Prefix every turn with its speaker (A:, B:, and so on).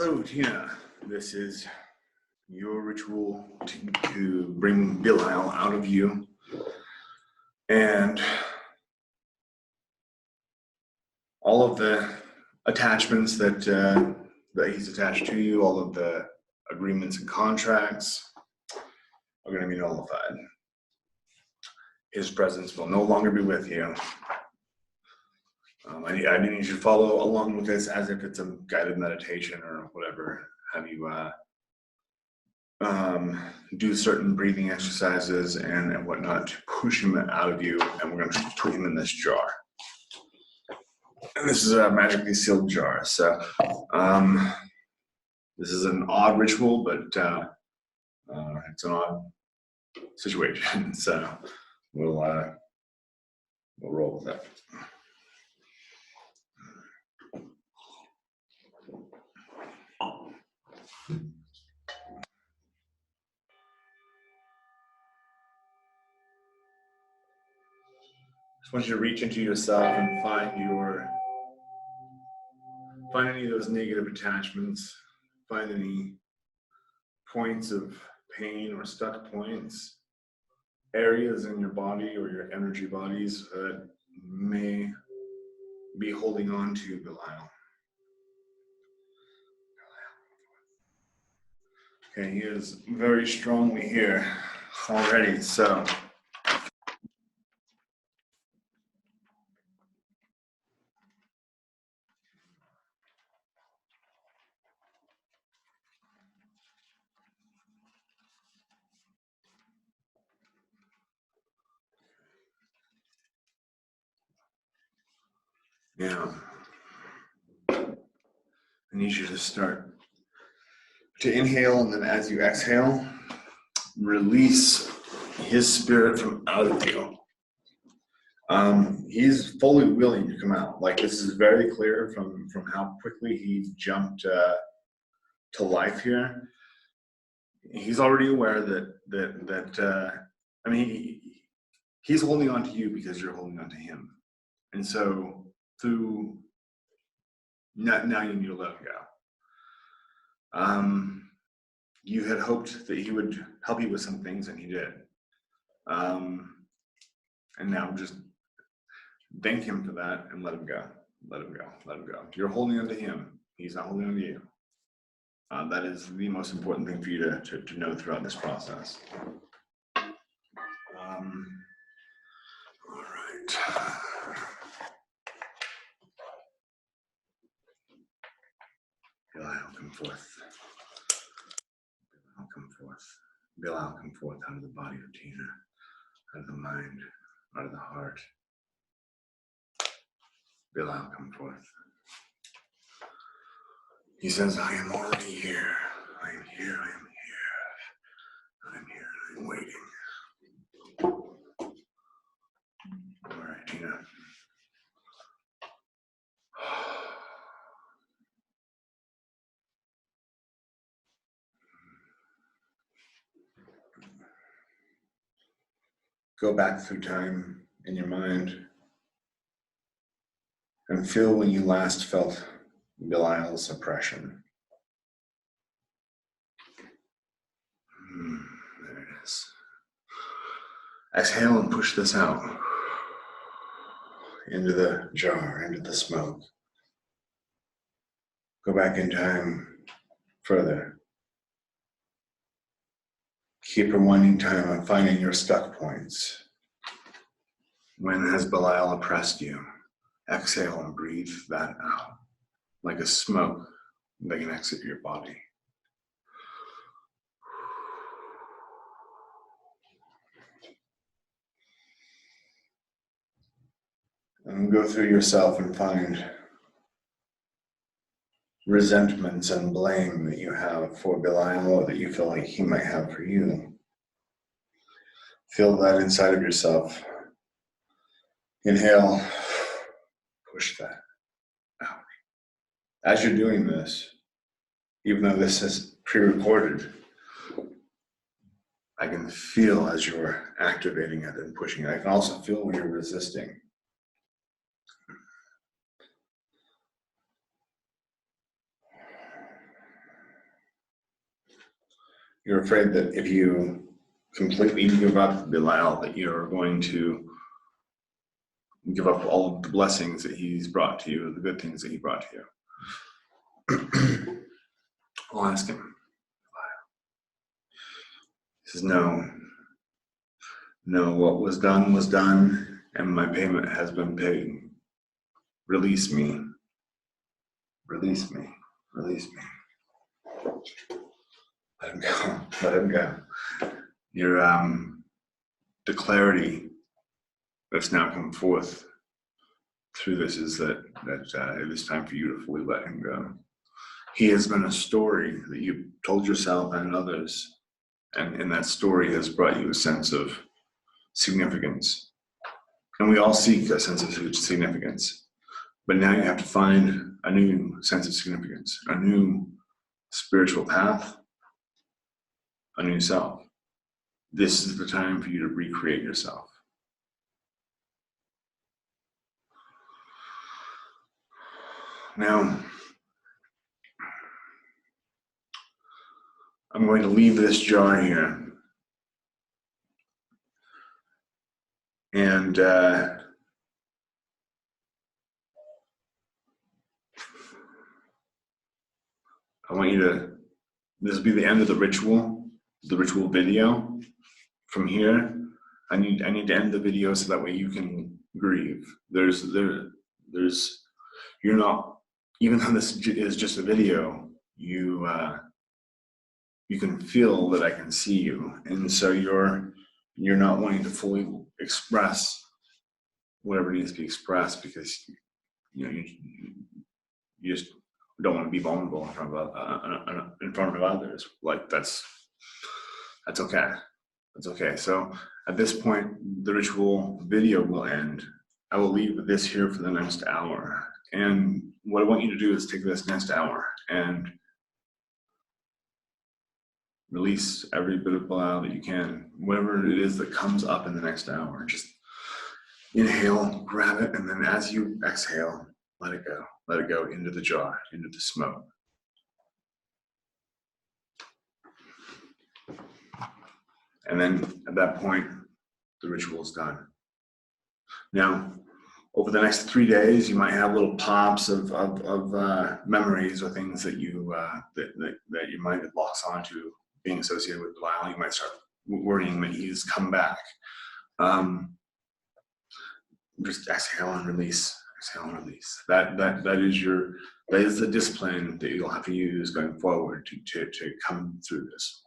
A: Hello, Tina. This is your ritual to bring Belial out of you. And all of the attachments that he's attached to you, all of the agreements and contracts are going to be nullified. His presence will no longer be with you. I need you to follow along with this as if it's a guided meditation or whatever. Have you do certain breathing exercises and whatnot to push him out of you, and we're going to put him in this jar. And this is a magically sealed jar. So this is an odd ritual, but it's an odd situation. So we'll roll with that. Just want you to reach into yourself and find any of those negative attachments, find any points of pain or stuck points, areas in your body or your energy bodies that may be holding on to Belial. Okay, he is very strongly here already, so now I need you to start to inhale, and then as you exhale, release his spirit from out of you. He's fully willing to come out. Like, this is very clear from how quickly he jumped to life here. He's already aware that I mean, he's holding on to you because you're holding on to him. And so through now you need to let him go. You had hoped that he would help you with some things, and he did. And now just thank him for that and let him go. Let him go. Let him go. You're holding on to him. He's not holding on to you. That is the most important thing for you to know throughout this process. All right. Belial, come forth. Belial, come forth. Belial, come forth out of the body of Tina, out of the mind, out of the heart. Belial, come forth. He says, I am already here. I am here. I am here. I'm here and I'm waiting. All right, Tina. Go back through time in your mind and feel when you last felt Belial's oppression. There it is. Exhale and push this out into the jar, into the smoke. Go back in time further. Keep rewinding time on finding your stuck points. When has Belial oppressed you? Exhale and breathe that out like a smoke that can exit your body. And go through yourself and find resentments and blame that you have for Belial or that you feel like he might have for you. Feel that inside of yourself. Inhale, push that out. As you're doing this, even though this is pre-recorded, I can feel as you're activating it and pushing it. I can also feel when you're resisting. you're afraid that if you completely give up Belial, that you're going to give up all of the blessings that he's brought to you, the good things that he brought to you. I'll ask him. He says, no, what was done, and my payment has been paid. Release me. Release me. Release me. Let him go. Let him go. Your the clarity that's now come forth through this is that it is time for you to fully let him go. He has been a story that you've told yourself and others, and that story has brought you a sense of significance. And we all seek a sense of significance. But now you have to find a new sense of significance, a new spiritual path, a new self. This is the time for you to recreate yourself. Now, I'm going to leave this jar here. And I want you to, this will be the end of the ritual video. From here, I need to end the video so that way you can grieve. You're not, even though this is just a video, you can feel that I can see you. And so you're not wanting to fully express whatever needs to be expressed because you just don't want to be vulnerable in front of others. Like that's okay. That's okay. So at this point, the ritual video will end. I will leave this here for the next hour. And what I want you to do is take this next hour and release every bit of Belial that you can. Whatever it is that comes up in the next hour, just inhale, grab it, and then as you exhale, let it go. Let it go into the jar, into the smoke. And then at that point, the ritual is done. Now, over the next 3 days, you might have little pops of memories or things that you that your mind locks onto being associated with Belial. You might start worrying that he's come back. Just exhale and release. Exhale and release. That is the discipline that you'll have to use going forward to come through this.